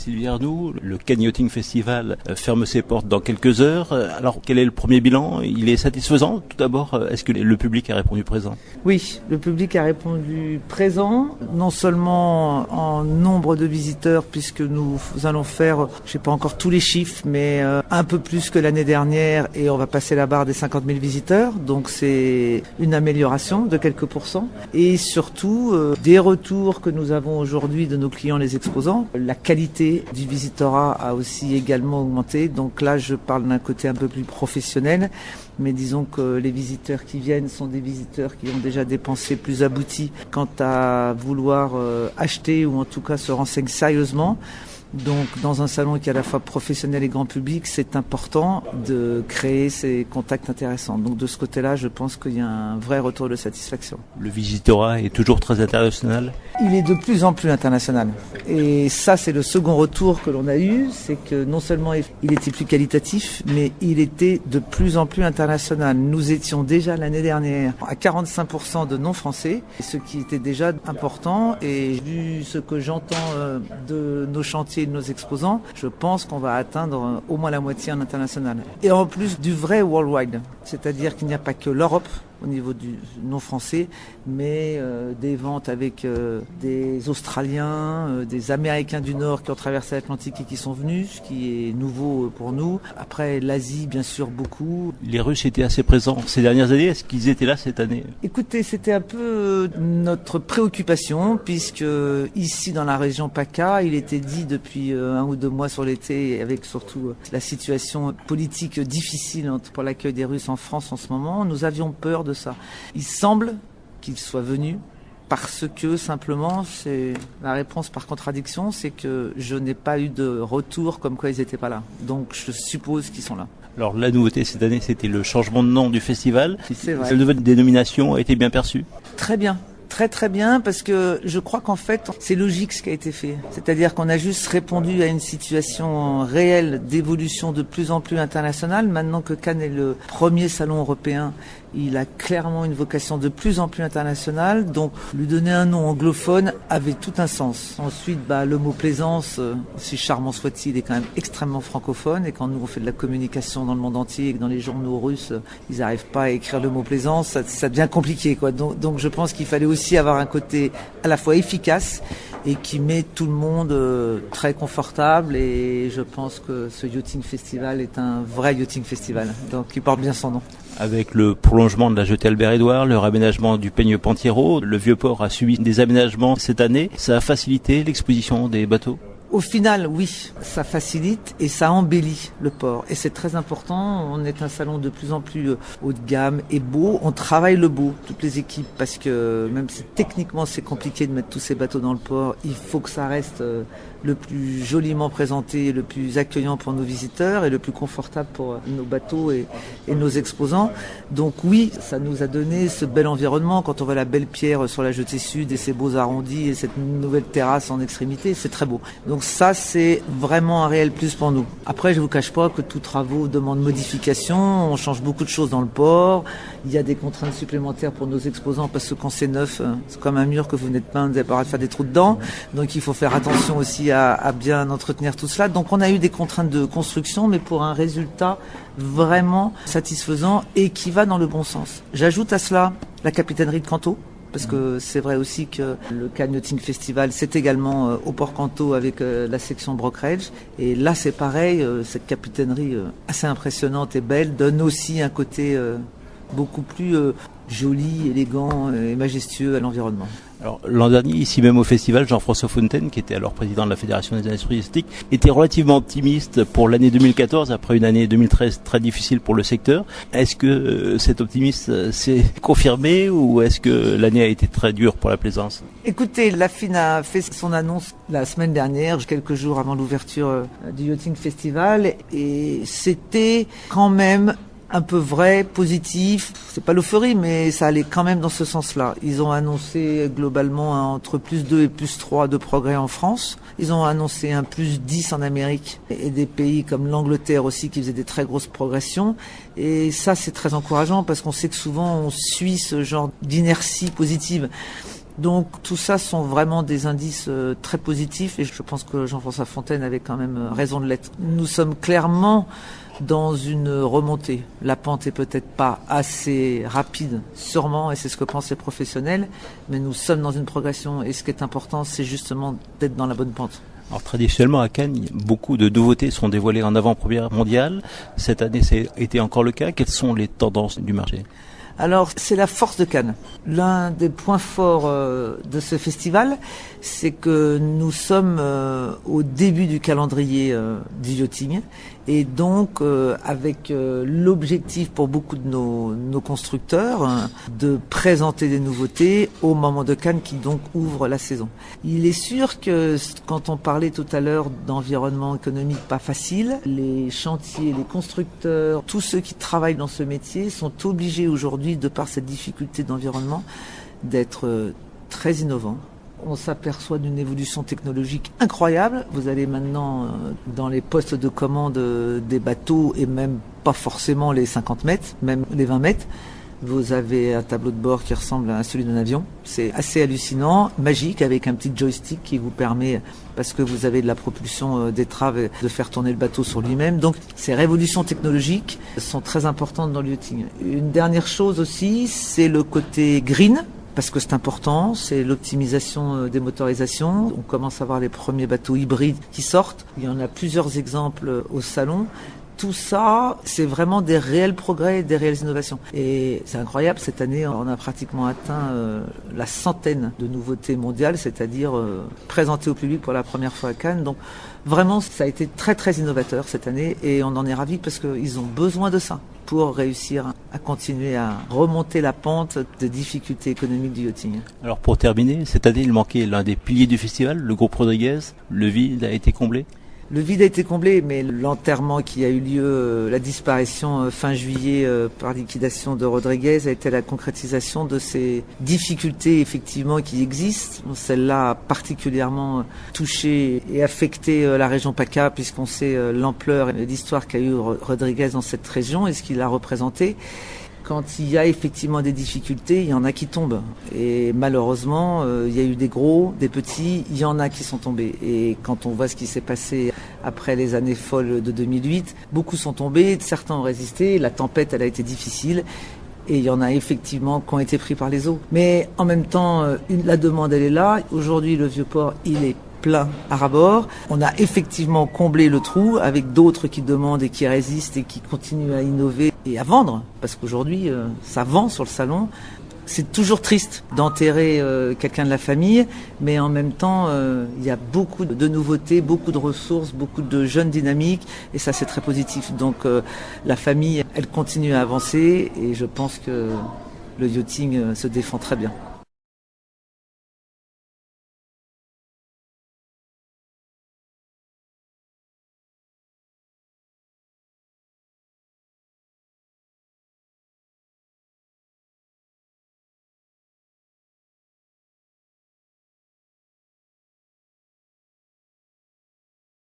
Sylvie Arnoux, le Cannes Yachting Festival ferme ses portes dans quelques heures. Alors, quel est le premier bilan? Il est satisfaisant? Tout d'abord, est-ce que le public a répondu présent? Oui, le public a répondu présent, non seulement en nombre de visiteurs, puisque nous allons faire, je sais pas encore tous les chiffres, mais un peu plus que l'année dernière, et on va passer la barre des 50 000 visiteurs, donc c'est une amélioration de quelques pourcents, et surtout des retours que nous avons aujourd'hui de nos clients, les exposants. La qualité du visitorat a aussi également augmenté, donc là je parle d'un côté un peu plus professionnel, mais disons que les visiteurs qui viennent sont des visiteurs qui ont déjà des pensées plus abouties quant à vouloir acheter ou en tout cas se renseigner sérieusement. Donc dans un salon qui est à la fois professionnel et grand public, c'est important de créer ces contacts intéressants. Donc de ce côté-là, je pense qu'il y a un vrai retour de satisfaction. Le visitorat est toujours très international? Il est de plus en plus international. Et ça, c'est le second retour que l'on a eu, c'est que non seulement il était plus qualitatif, mais il était de plus en plus international. Nous étions déjà l'année dernière à 45% de non-français, ce qui était déjà important. Et vu ce que j'entends de nos chantiers, de nos exposants, je pense qu'on va atteindre au moins la moitié en international. Et en plus du vrai worldwide, c'est-à-dire qu'il n'y a pas que l'Europe au niveau du non français, mais des ventes avec des Australiens, des Américains du Nord qui ont traversé l'Atlantique et qui sont venus, ce qui est nouveau pour nous. Après l'Asie, bien sûr, beaucoup. Les Russes étaient assez présents ces dernières années. Est-ce qu'ils étaient là cette année? Écoutez, c'était un peu notre préoccupation, puisque ici dans la région PACA, il était dit depuis 1 ou 2 mois sur l'été, avec surtout la situation politique difficile pour l'accueil des Russes en France en ce moment, nous avions peur de ça. Il semble qu'ils soient venus parce que simplement, c'est la réponse par contradiction, c'est que je n'ai pas eu de retour comme quoi ils n'étaient pas là. Donc je suppose qu'ils sont là. Alors la nouveauté cette année, c'était le changement de nom du festival. C'est vrai. Cette nouvelle dénomination a été bien perçue? Très bien. Très très bien, parce que je crois qu'en fait c'est logique ce qui a été fait. C'est-à-dire qu'on a juste répondu à une situation réelle d'évolution de plus en plus internationale. Maintenant que Cannes est le premier salon européen, il a clairement une vocation de plus en plus internationale. Donc lui donner un nom anglophone avait tout un sens. Ensuite, le mot plaisance, aussi charmant soit-il, est quand même extrêmement francophone. Et quand nous on fait de la communication dans le monde entier et que dans les journaux russes, ils n'arrivent pas à écrire le mot plaisance, ça devient compliqué, quoi. Donc je pense qu'il fallait aussi avoir un côté à la fois efficace et qui met tout le monde très confortable, et je pense que ce Yachting Festival est un vrai Yachting Festival, donc il porte bien son nom. Avec le prolongement de la jetée Albert-Édouard, le réaménagement du Peigne Pantiero, le Vieux-Port a subi des aménagements cette année. Ça a facilité l'exposition des bateaux? Au final, oui, ça facilite et ça embellit le port. Et c'est très important. On est un salon de plus en plus haut de gamme et beau. On travaille le beau, toutes les équipes, parce que même si techniquement c'est compliqué de mettre tous ces bateaux dans le port, il faut que ça reste le plus joliment présenté, le plus accueillant pour nos visiteurs et le plus confortable pour nos bateaux et nos exposants. Donc oui, ça nous a donné ce bel environnement. Quand on voit la belle pierre sur la jetée sud et ces beaux arrondis et cette nouvelle terrasse en extrémité, c'est très beau. Donc ça, c'est vraiment un réel plus pour nous. Après, je vous cache pas que tout travaux demande modification. On change beaucoup de choses dans le port. Il y a des contraintes supplémentaires pour nos exposants parce que quand c'est neuf, c'est comme un mur que vous n'êtes pas, vous n'avez pas le droit de faire des trous dedans. Donc il faut faire attention aussi à bien entretenir tout cela. Donc on a eu des contraintes de construction, mais pour un résultat vraiment satisfaisant et qui va dans le bon sens. J'ajoute à cela la capitainerie de Canto, parce que c'est vrai aussi que le Cannes Yachting Festival, c'est également au Port Canto avec la section Brokerage. Et là, c'est pareil, cette capitainerie assez impressionnante et belle donne aussi un côté beaucoup plus joli, élégant et majestueux à l'environnement. Alors, l'an dernier, ici même au festival, Jean-François Fontaine, qui était alors président de la Fédération des industries touristiques, était relativement optimiste pour l'année 2014, après une année 2013 très difficile pour le secteur. Est-ce que cet optimisme s'est confirmé ou est-ce que l'année a été très dure pour la plaisance? Écoutez, la FIN a fait son annonce la semaine dernière, quelques jours avant l'ouverture du Yachting Festival, et c'était quand même un peu vrai, positif. C'est pas l'euphorie, mais ça allait quand même dans ce sens-là. Ils ont annoncé globalement entre plus 2 et plus 3 de progrès en France. Ils ont annoncé un plus 10 en Amérique et des pays comme l'Angleterre aussi qui faisaient des très grosses progressions. Et ça, c'est très encourageant parce qu'on sait que souvent on suit ce genre d'inertie positive. Donc tout ça sont vraiment des indices très positifs et je pense que Jean-François Fontaine avait quand même raison de l'être. Nous sommes clairement dans une remontée. La pente est peut-être pas assez rapide, sûrement, et c'est ce que pensent les professionnels, mais nous sommes dans une progression et ce qui est important, c'est justement d'être dans la bonne pente. Alors traditionnellement à Cannes, beaucoup de nouveautés sont dévoilées en avant-première mondiale. Cette année, c'est été encore le cas. Quelles sont les tendances du marché ? Alors, c'est la force de Cannes. L'un des points forts de ce festival, c'est que nous sommes au début du calendrier du yachting et donc avec l'objectif pour beaucoup de nos constructeurs de présenter des nouveautés au moment de Cannes qui donc ouvre la saison. Il est sûr que quand on parlait tout à l'heure d'environnement économique pas facile, les chantiers, les constructeurs, tous ceux qui travaillent dans ce métier sont obligés aujourd'hui, de par cette difficulté d'environnement, d'être très innovants. On s'aperçoit d'une évolution technologique incroyable. Vous allez maintenant dans les postes de commande des bateaux et même pas forcément les 50 mètres, même les 20 mètres. Vous avez un tableau de bord qui ressemble à celui d'un avion. C'est assez hallucinant, magique, avec un petit joystick qui vous permet, parce que vous avez de la propulsion d'étrave, de faire tourner le bateau sur lui-même. Donc ces révolutions technologiques sont très importantes dans le yachting. Une dernière chose aussi, c'est le côté green, parce que c'est important, c'est l'optimisation des motorisations. On commence à voir les premiers bateaux hybrides qui sortent. Il y en a plusieurs exemples au salon. Tout ça, c'est vraiment des réels progrès, des réelles innovations. Et c'est incroyable, cette année, on a pratiquement atteint la 100aine de nouveautés mondiales, c'est-à-dire présentées au public pour la première fois à Cannes. Donc vraiment, ça a été très très innovateur cette année et on en est ravis parce qu'ils ont besoin de ça pour réussir à continuer à remonter la pente des difficultés économiques du yachting. Alors pour terminer, cette année, il manquait l'un des piliers du festival, le groupe Rodriguez. Le vide a été comblé ? Le vide a été comblé, mais l'enterrement qui a eu lieu, la disparition fin juillet par liquidation de Rodriguez a été la concrétisation de ces difficultés effectivement qui existent. Celle-là a particulièrement touché et affecté la région PACA puisqu'on sait l'ampleur et l'histoire qu'a eu Rodriguez dans cette région et ce qu'il a représenté. Quand il y a effectivement des difficultés, il y en a qui tombent. Et malheureusement, il y a eu des gros, des petits, il y en a qui sont tombés. Et quand on voit ce qui s'est passé après les années folles de 2008, beaucoup sont tombés, certains ont résisté, la tempête, elle a été difficile. Et il y en a effectivement qui ont été pris par les eaux. Mais en même temps, la demande, elle est là. Aujourd'hui, le Vieux-Port, il est plein à ras-bord. On a effectivement comblé le trou avec d'autres qui demandent et qui résistent et qui continuent à innover et à vendre. Parce qu'aujourd'hui, ça vend sur le salon. C'est toujours triste d'enterrer quelqu'un de la famille, mais en même temps, il y a beaucoup de nouveautés, beaucoup de ressources, beaucoup de jeunes dynamiques, et ça, c'est très positif. Donc, la famille, elle continue à avancer, et je pense que le yachting se défend très bien.